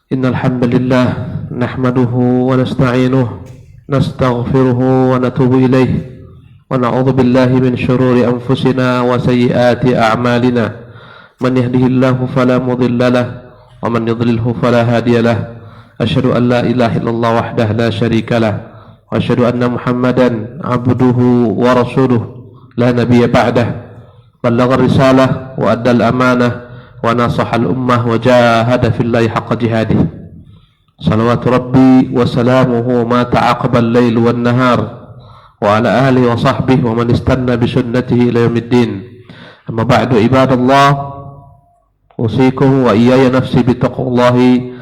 Innal hamdalillah nahmaduhu wa nasta'inuhu nastaghfiruhu wa natubu ilayh wa na'udzu billahi min shururi anfusina wa sayyiati a'malina man yahdihillahu fala mudilla lahu wa man yudlilhu fala hadiya lahu asyhadu an la ilaha illallah wahdahu la syarika lahu wa asyhadu anna muhammadan abduhu wa rasuluhu la nabiyya ba'dahu ballagha risalah wa adda al-amanah wa nasaha al-ummah wa jahada fillahi haqqa jihadih salawatu rabbi wa salamuhu ma ta'aqaba al-lail wan nahar wa ala alihi wa sahbihi wa man istanna bi sunnatihi ila yaumiddin amma ba'du ibadallah usikum wa iyaya nafsi bi taqwallahi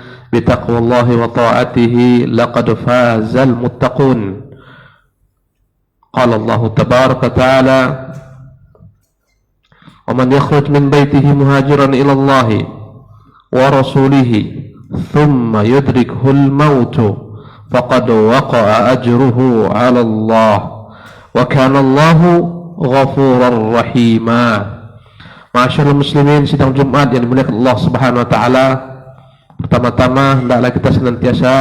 wa ta'atihi laqad fazal muttaqun qala Allah tabaraka ta'ala ومن يخرج من بيته مهاجرا إلى الله ورسوله ثم يدركه الموت فقد وقع أجره على الله وكان الله غفورا رحيما. Ma'asyiral muslimin, sidang Jumat yang dimuliakan Allah Subhanahu wa taala. Pertama-tama hendaklah kita senantiasa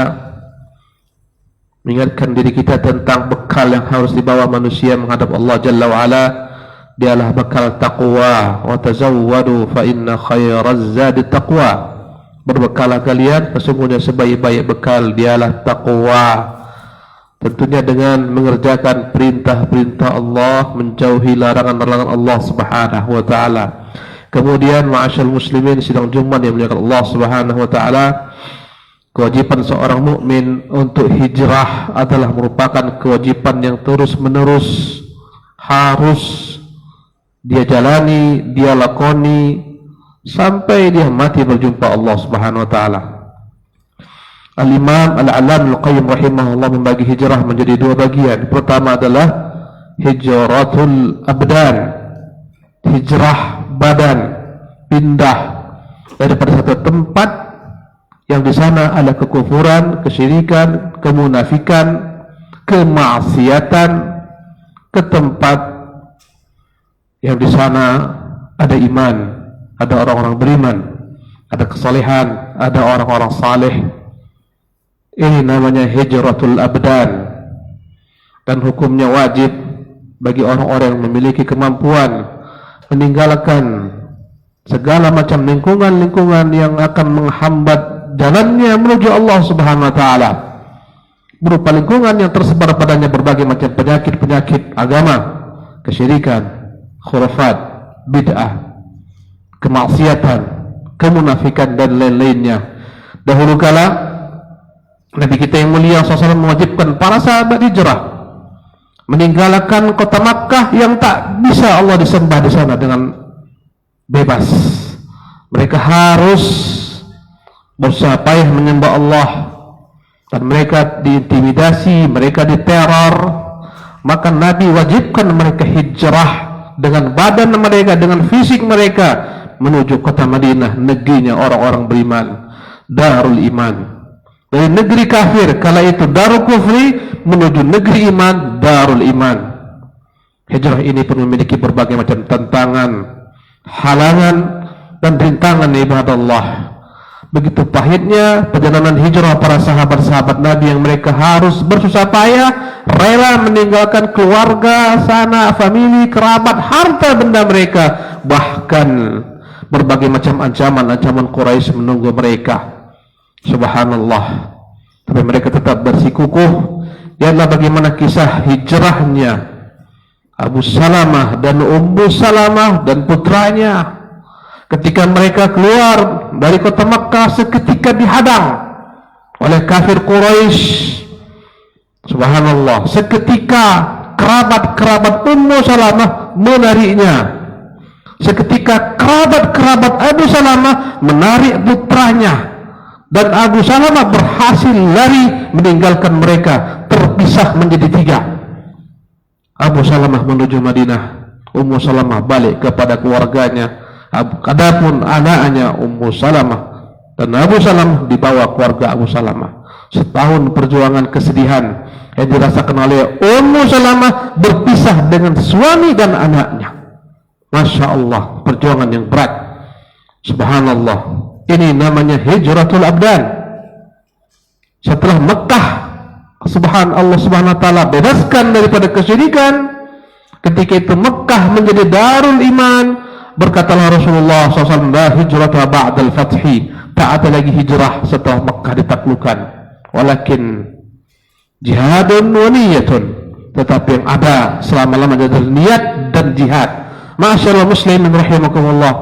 mengingatkan diri kita tentang bekal yang harus dibawa manusia menghadap Allah Jalla wa Ala. Dialah bekal taqwa, wa tazawwadu fa inna khairaz zadi taqwa. Berbekalah kalian, sesungguhnya sebaik-baik bekal dialah taqwa. Tentunya dengan mengerjakan perintah-perintah Allah, menjauhi larangan-larangan Allah Subhanahu wa taala. Kemudian ma'asyal muslimin sidang Jumat yang dimuliakan Allah Subhanahu wa taala, kewajiban seorang mukmin untuk hijrah adalah merupakan kewajiban yang terus-menerus harus dia jalani, dia lakoni sampai dia mati berjumpa Allah Subhanahu wa taala. Al-Imam Al-Allam Al-Qayyim rahimahullah membagi hijrah menjadi dua bagian. Pertama adalah hijratul abdan, hijrah badan, pindah daripada satu tempat yang di sana ada kekufuran, kesyirikan, kemunafikan, kemaksiatan, ke tempat yang di sana ada iman, ada orang-orang beriman, ada kesalehan, ada orang-orang saleh. Ini namanya hijratul abdan, dan hukumnya wajib bagi orang-orang yang memiliki kemampuan meninggalkan segala macam lingkungan-lingkungan yang akan menghambat jalannya menuju Allah Subhanahu wa taala, berupa lingkungan yang tersebar padanya berbagai macam penyakit-penyakit agama, kesyirikan, khurafat, bid'ah, kemaksiatan, kemunafikan dan lain-lainnya. Dahulu kala Nabi kita yang mulia SAW mewajibkan para sahabat hijrah meninggalkan kota Makkah yang tak bisa Allah disembah di sana dengan bebas. Mereka harus berusaha payah menyembah Allah, dan mereka diintimidasi, mereka diteror. Maka Nabi wajibkan mereka hijrah dengan badan mereka, dengan fisik mereka menuju kota Madinah, negerinya orang-orang beriman, Darul Iman. Dari negeri kafir kala itu Darul Kufri menuju negeri iman, Darul Iman. Hijrah ini pun memiliki berbagai macam tantangan, halangan dan rintangan ibadah Allah. Begitu pahitnya perjalanan hijrah para sahabat-sahabat Nabi yang mereka harus bersusah payah, rela meninggalkan keluarga, sanak, famili, kerabat, harta benda mereka, bahkan berbagai macam ancaman-ancaman Quraisy menunggu mereka. Subhanallah. Tapi mereka tetap bersikukuh. Ialah bagaimana kisah hijrahnya Abu Salamah dan Ummu Salamah dan putranya. Ketika mereka keluar dari kota Makkah, seketika dihadang oleh kafir Quraisy. Subhanallah. Seketika kerabat-kerabat Ummu Salamah menariknya. Seketika kerabat-kerabat Abu Salamah menarik putranya, dan Abu Salamah berhasil lari meninggalkan mereka, terpisah menjadi tiga. Abu Salamah menuju Madinah, Ummu Salamah balik kepada keluarganya. Adapun anaknya Ummu Salamah dan Abu Salamah dibawa keluarga Abu Salamah. Setahun perjuangan kesedihan yang dirasakan oleh Ummu Salamah berpisah dengan suami dan anaknya. Masya Allah, perjuangan yang berat. Subhanallah. Ini namanya hijratul abdan. Setelah Mekah, Allah Subhanahu wa taala bebaskan daripada kesyirikan, ketika itu Mekah menjadi darul iman. Berkatalah Rasulullah SAW, la hijrata ba'dal fathi, tak ada lagi hijrah setelah Mekah ditaklukkan, walakin jihadun wa niyatun, tetapi yang ada selama-lamanya adalah niat dan jihad. Ma'asyiral muslimin rahimakumullah.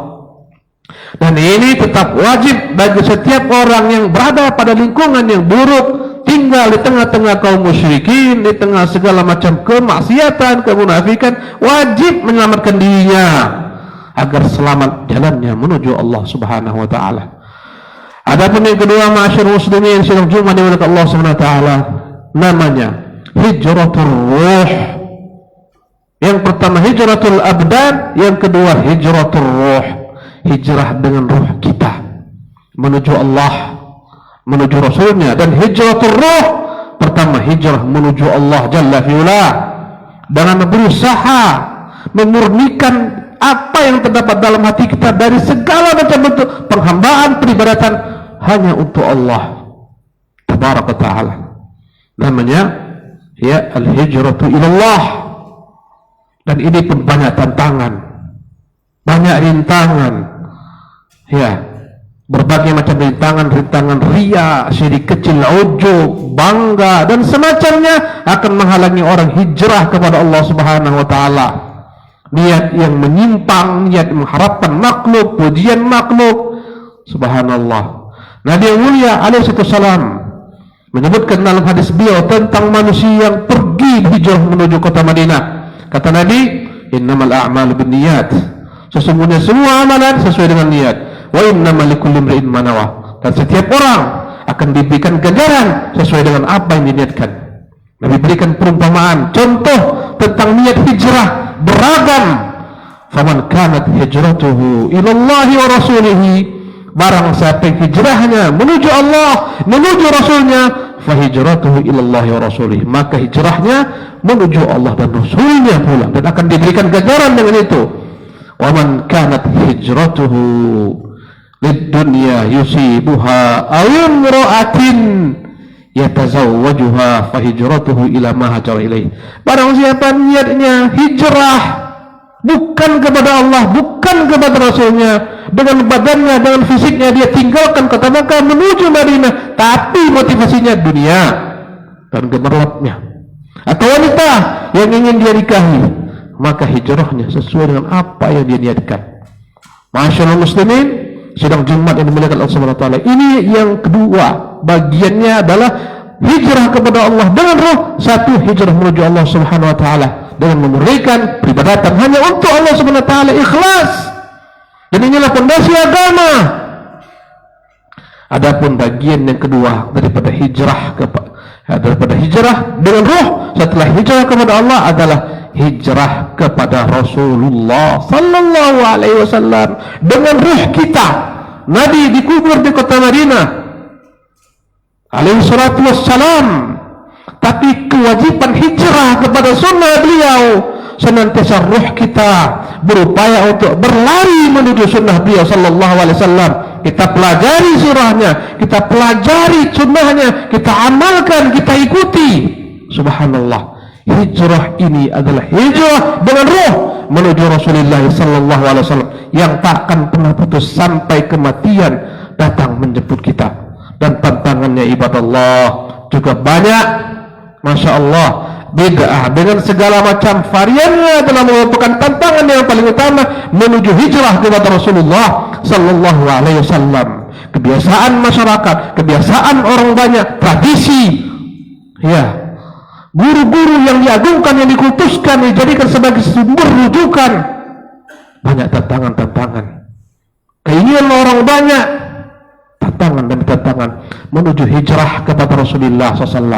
Dan ini tetap wajib bagi setiap orang yang berada pada lingkungan yang buruk, tinggal di tengah-tengah kaum musyrikin, di tengah segala macam kemaksiatan, kemunafikan, wajib menyelamatkan dirinya agar selamat jalannya menuju Allah Subhanahu wa taala. Adapun yang kedua, ma'asyiral muslimin sidang Jumat dimulakan Allah Subhanahu wa taala, namanya hijratul ruh. Yang pertama hijratul abdan, yang kedua hijratul ruh. Hijrah dengan ruh kita menuju Allah, menuju Rasulnya. Dan hijratul ruh, pertama hijrah menuju Allah Jalla fi'ula, dengan berusaha memurnikan apa yang terdapat dalam hati kita dari segala macam bentuk penghambaan, peribadatan hanya untuk Allah Tabaraka Ta'ala. Namanya ya al-hijratu ilallah. Dan ini pun banyak tantangan, banyak rintangan, ya, berbagai macam rintangan ria, syirik kecil, ujub, bangga dan semacamnya akan menghalangi orang hijrah kepada Allah Subhanahu wa taala. Niat yang menyimpang, niat mengharapkan makhluk, pujian makhluk. Subhanallah. Nabi yang mulia alaihi salam menyebutkan dalam hadis beliau tentang manusia yang pergi hijrah menuju kota Madinah. Kata Nabi, innamal a'malu binniyat. Sesungguhnya semua amalan sesuai dengan niat. Wa innamal likulli imri'in ma nawa. Dan setiap orang akan diberikan ganjaran sesuai dengan apa yang diniatkan. Nabi berikan perumpamaan, contoh tentang niat hijrah beragam. Faman kanat hijratuhu ila Allah wa rasulihi barang siapa yang hijrahnya menuju Allah, menuju Rasulnya, fahijratuhu ilallahi wa rasulih, maka hijrahnya menuju Allah dan Rasulnya pula, dan akan diberikan ganjaran dengan itu. Wa man kanat hijratuhu lid-dunya yusibuha aw imra'atin yatazawwajuha fahijratuhu ila ma hajara ilaih. Barang siapa niatnya hijrah bukan kepada Allah, bukan kepada Rasulnya, dengan badannya, dengan fisiknya dia tinggalkan kota Makkah menuju Madinah, tapi motivasinya dunia dan gemerlapnya, atau wanita yang ingin dia nikahi, maka hijrahnya sesuai dengan apa yang dia niatkan. Masyaallah muslimin, sidang Jumat yang dimuliakan Allah Subhanahu wa taala. Ini yang kedua, bagiannya adalah hijrah kepada Allah dengan roh. Satu, hijrah menuju Allah Subhanahu wa taala dengan memurnikan peribadatan hanya untuk Allah Subhanahu wa taala, ikhlas. Dan inilah fondasi agama. Adapun bagian yang kedua daripada hijrah dengan roh setelah hijrah kepada Allah adalah hijrah kepada Rasulullah sallallahu alaihi wasallam dengan ruh kita. Nabi dikubur di kota Madinah alaihi salatu wassalam, tapi kewajiban hijrah kepada sunnah beliau senantiasa ruh kita berupaya untuk berlari menuju sunnah beliau sallallahu alaihi wasallam. Kita pelajari sirahnya, kita pelajari sunnahnya, kita amalkan, kita ikuti. Subhanallah, hijrah ini adalah hijrah dengan ruh menuju Rasulullah sallallahu alaihi wasallam yang tak akan pernah putus sampai kematian datang menjemput kita. Dan tantangannya ibadallah juga banyak, masya Allah. Bid'ah dengan segala macam variannya adalah merupakan tantangan yang paling utama menuju hijrah kepada Rasulullah sallallahu alaihi wasallam. Kebiasaan masyarakat, kebiasaan orang banyak, tradisi, ya, guru-guru yang diagungkan, yang dikultuskan, dijadikan sebagai sumber rujukan, banyak tantangan-tantangan. Keinginan orang banyak, tantangan dan tantangan menuju hijrah kepada Rasulullah SAW.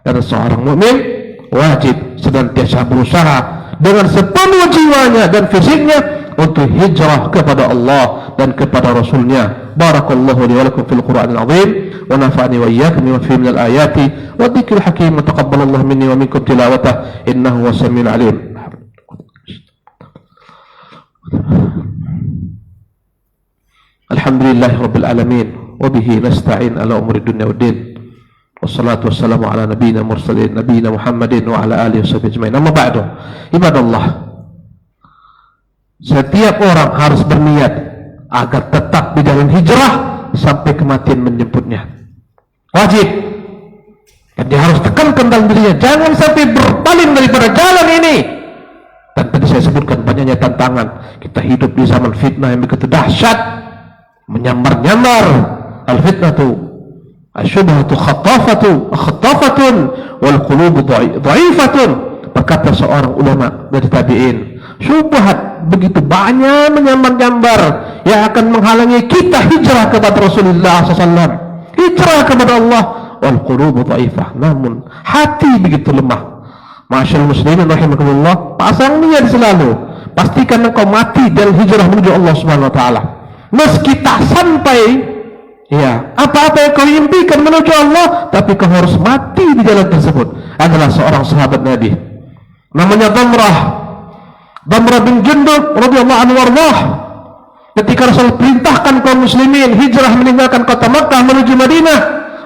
Dan seorang mukmin wajib senantiasa berusaha dengan sepenuh jiwanya dan fisiknya untuk hijrah kepada Allah dan kepada Rasulnya. Barakallahu li wa lakum fil Qur'anil azim wa nafa'ani wa iyyakum bima fihi minal ayati wa dzikril hakim. Taqabbalallahu minni wa minkum tilawatahu innahu was-sami'ul alim. Alhamdulillahirabbil alamin wa bihi nasta'in ala umuri dunya waddin. Wassalatu wassalamu ala nabiyina mursalin nabiyina Muhammadin wa ala alihi washabihi ajmain. Amma ba'du. Ibadallah, setiap orang harus berniat agar tetap di jalan hijrah sampai kematian menjemputnya. Wajib. Dan dia harus tekankan dalam dirinya, jangan sampai berpaling daripada jalan ini. Dan tadi saya sebutkan banyaknya tantangan. Kita hidup di zaman fitnah yang begitu dahsyat, menyambar-nyambar. Al-fitnatu asyubhatu khattafatun wal qulubu dha'ifatun. Berkata seorang ulama dari tabi'in, syubhat begitu banyak menyambar-nyambar yang akan menghalangi kita hijrah kepada Rasulullah SAW, hijrah kepada Allah. Wal qulubu dha'ifah, namun hati begitu lemah. Masyaallah muslimin rahimakumullah, pasang niat selalu, pastikan engkau mati dalam hijrah menuju Allah Subhanahu wa taala. Meski tak sampai, ya, apa-apa yang kau impikan menuju Allah, tapi kau harus mati di jalan tersebut. Adalah seorang sahabat Nabi, namanya Damrah bin Jundub radhiyallahu anhu warḍah. Ketika Rasul perintahkan kaum muslimin hijrah meninggalkan kota Makkah menuju Madinah,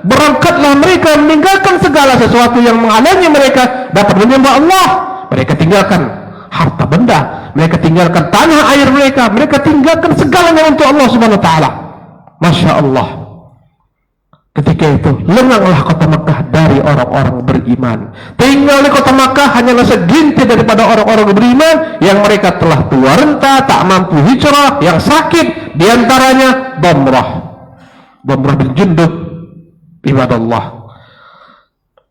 berangkatlah mereka meninggalkan segala sesuatu yang menghalangi mereka dapat menyembah Allah. Mereka tinggalkan harta benda, mereka tinggalkan tanah air mereka tinggalkan segalanya untuk Allah Subhanahu wa taala. Masya Allah. Ketika itu lenganglah kota Makkah dari orang-orang beriman. Tinggal di kota Makkah hanyalah segelintir daripada orang-orang beriman yang mereka telah tua renta, tak mampu hijrah, yang sakit. Di antaranya Damrah bin Jundub. Ibadallah,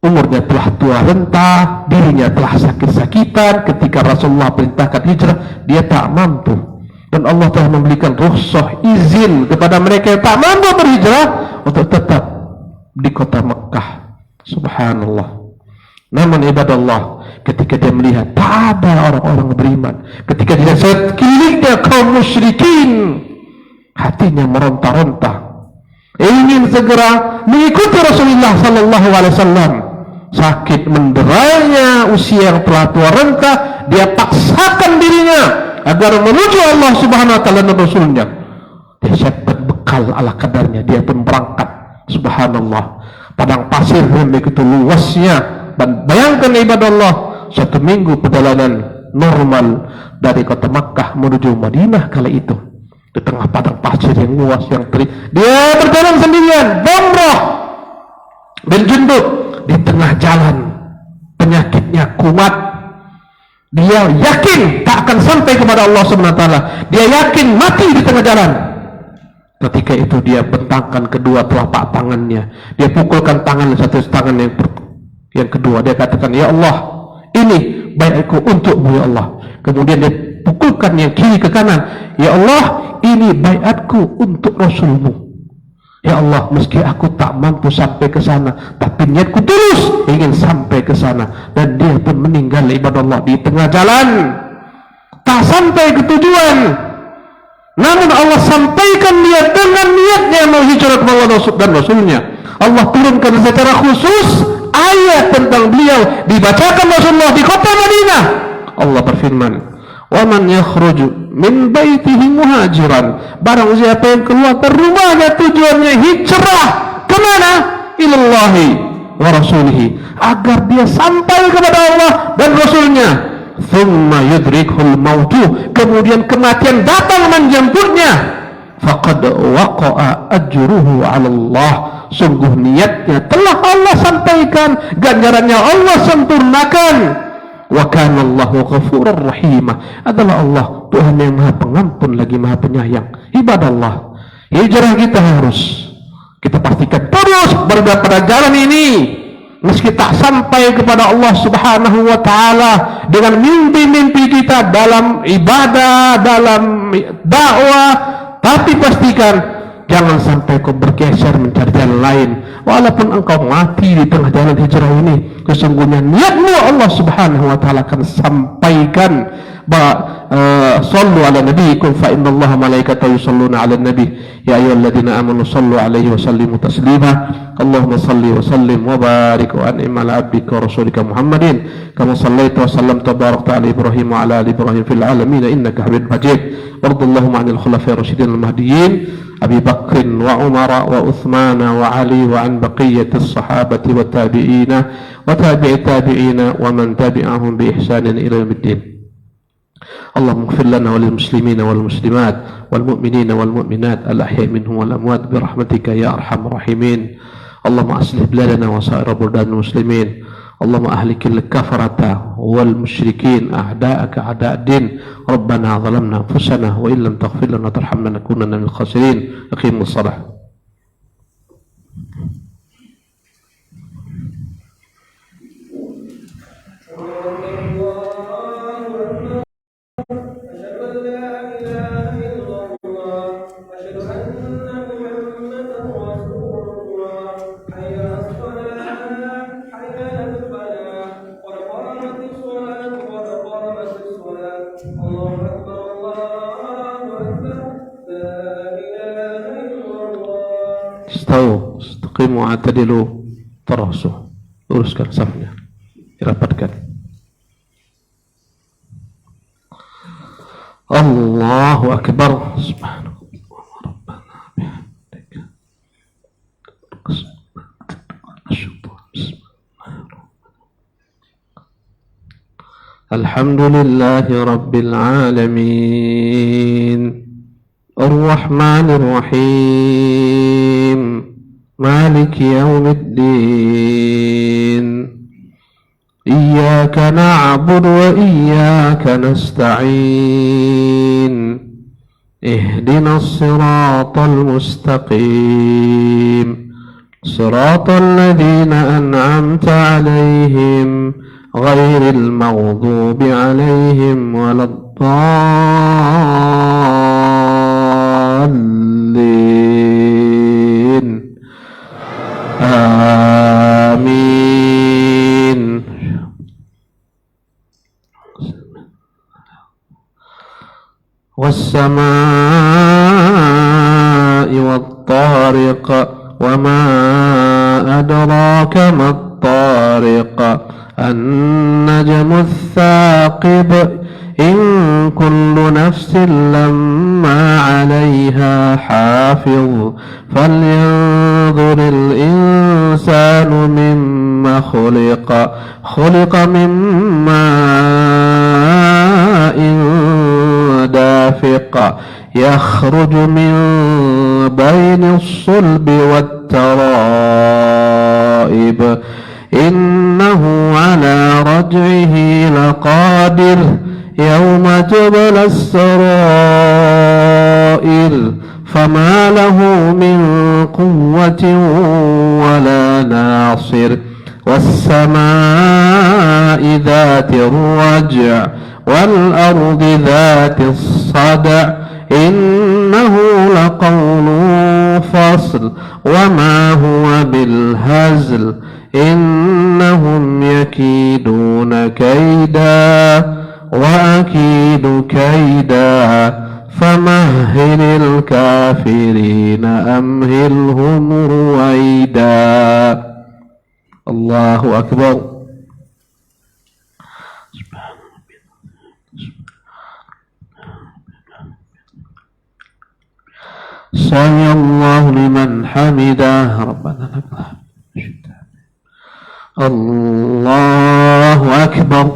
umurnya telah tua renta, dirinya telah sakit-sakitan. Ketika Rasulullah perintahkan hijrah, dia tak mampu. Dan Allah telah memberikan rukhsah, izin kepada mereka yang tak mampu berhijrah untuk tetap di kota Makkah. Subhanallah. Namun ibadallah, ketika dia melihat tak ada orang-orang beriman, ketika dia sekelilingnya kaum musyrikin, hatinya meronta-ronta, ingin segera mengikuti Rasulullah sallallahu alaihi wasallam. Sakit menderanya, usia yang telah tua renta, dia paksakan dirinya agar menuju Allah Subhanahu wa taala dan Rasulnya. Dia siapkan bekal ala kadarnya, dia pun berangkat. Subhanallah, padang pasir yang begitu luasnya. Dan bayangkan ibadah Allah, 1 minggu perjalanan normal dari kota Makkah menuju Madinah kala itu, di tengah padang pasir yang luas yang terik, dia berjalan sendirian. Bamrah bin Jundub di tengah jalan, penyakitnya kumat, dia yakin tak akan sampai kepada Allah Subhanahu wa taala, dia yakin mati di tengah jalan. Ketika itu dia bentangkan kedua telapak tangannya, dia pukulkan tangan satu tangan yang kedua, dia katakan, ya Allah, ini baiatku untukmu ya Allah. Kemudian dia pukulkan yang kiri ke kanan, ya Allah, ini baiatku untuk Rasulmu. Ya Allah, meski aku tak mampu sampai ke sana, tapi niatku tulus ingin sampai ke sana. Dan dia pun meninggal ibadah Allah di tengah jalan, tak sampai ke tujuan. Namun Allah sampaikan dia dengan niatnya mau hijrah kepada Allah dan Rasulnya. Allah turunkan secara khusus ayat tentang beliau, dibacakan Rasulullah di kota Madinah. Allah berfirman, wa man yakhruju min baitihi muhajiran, barang siapa yang keluar dari rumahnya tujuannya hijrah kemana? Ilallahi wa rasulihi, agar dia sampai kepada Allah dan Rasulnya. Thumma yudrikhul mautu, kemudian kematian datang menjemputnya. Faqad waqa'a ajruhu 'ala Allah, sungguh niatnya telah Allah sampaikan, ganjarannya Allah sempurnakan. Wa kana Allahu ghafurur rahim, adalah Allah Tuhan yang Maha Pengampun lagi Maha Penyayang. Ibadah Allah, hijrah kita harus kita pastikan terus berada pada jalan ini. Meski tak sampai kepada Allah Subhanahu wa taala dengan mimpi-mimpi kita dalam ibadah, dalam dakwah, tapi pastikan jangan sampai kau bergeser mencari jalan lain. Walaupun engkau mati di tengah jalan hijrah ini, sesungguhnya niatmu Allah Subhanahu wa taala akan sampaikan. Sallu ala nabiyikum fa inna Allaha malaikatahu yusalluna ala nabi ya ayyuhalladzina amanu sallu alaihi wa sallimu taslima. Allahumma salli wa sallim wa barik wa an'im ala abdika wa rasulika Muhammadin kama sallaita wa sallamta wa barakta ala Ibrahim wa ala ali Ibrahim fil alamin innaka Hamidum Majid. Wardallahumma 'anil khulafa'ir rasyidin al-mahdiyyin Abi Bakr wa Umar wa Uthman wa Ali wa an baqiyatis sahabati wa tabi'ina wa tabi'i tabi'ina wa man tabi'ahum bi ihsanin ila yaumiddin. اللهم اغفر لنا وللمسلمين والمسلمات والمؤمنين والمؤمنات الأحياء منهم والأموات برحمتك يا أرحم الراحمين. اللهم أصلح بلادنا وسائر بلدان المسلمين. اللهم أهلك الكفرة والمشركين أعداءك أعداء الدين. ربنا ظلمنا أنفسنا وإن لم تغفر لنا وترحمنا لنكونن من الخاسرين. أقيموا الصلاة. Istawu, istaqimu, atadilu, tarasu. Luruskan safnya, dirapatkan. Allahu Akbar. Subhanallah. Alhamdulillahi Rabbil Alamin, Ar-Rahmanir Rahim, Maliki Yawmiddin, Iyyaka na'budu wa iyyaka nasta'in, Ihdinas siratal mustaqim, Siratal ladzina an'amta 'alaihim ghairil maghdubi 'alaihim waladdallin. Amin. Was-samaa'i الطارق وما أدراك ما الطارق النجم الثاقب إن كل نفس لما عليها حافظ فلينظر الإنسان مما خلق من ماء دافق يخرج من بين الصلب والترائب إنه على رجعه لقادر يوم تبلى السرائر فما له من قوة ولا ناصر والسماء ذات الرجع والأرض ذات الصدع إنه لقول فصل وما هو بالهزل إنهم يكيدون كيدا وأكيد كيدا فمهل الكافرين أمهلهم رويدا. الله أكبر. سمع الله لمن حمده ربنا لك الحمد. الله أكبر.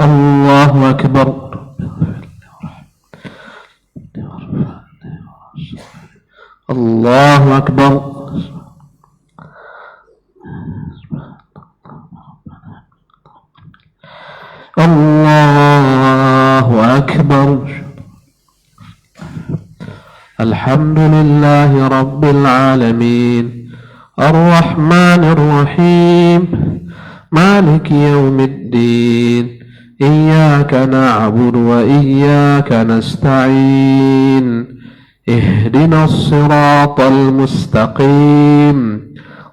الله أكبر. الله أكبر. الله أكبر. الحمد لله رب العالمين الرحمن الرحيم مالك يوم الدين إياك نعبد وإياك نستعين اهدنا الصراط المستقيم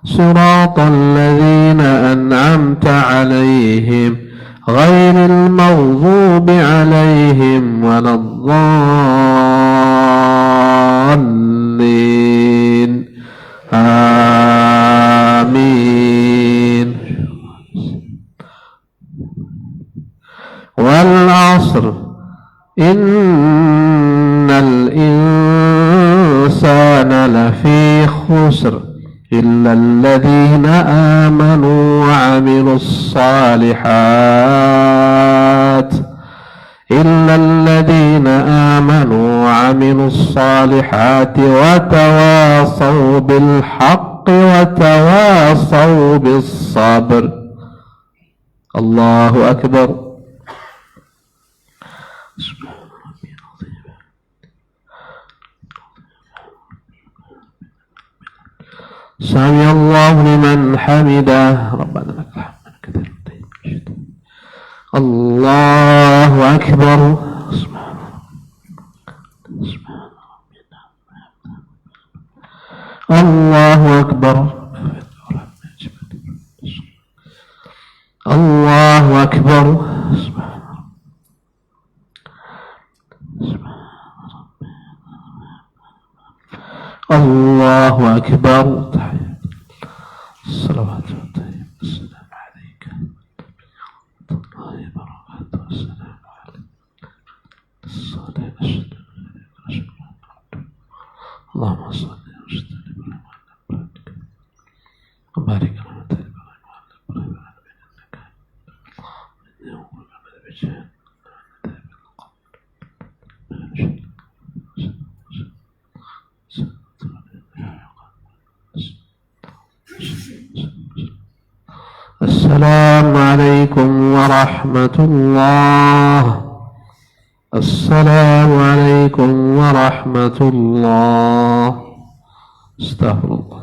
صراط الذين أنعمت عليهم غير المغضوب عليهم ولا الضالين آمين. والعصر إن الإنسان لفي خسر إلا الذين آمنوا وعملوا الصالحات وتواصوا بالحق وتواصوا بالصبر. الله أكبر. سمع الله لمن حمده ربنا لك الحمد كثيرا طيبا. الله أكبر. الله أكبر. الله أكبر. الله أكبر. الصلوات والطيب السلام عليك الله وبركاته والسلام عليك الصلاة اللهم صل وسلم وبارك على السلام عليكم ورحمة الله. السلام عليكم ورحمة الله. استغفر الله.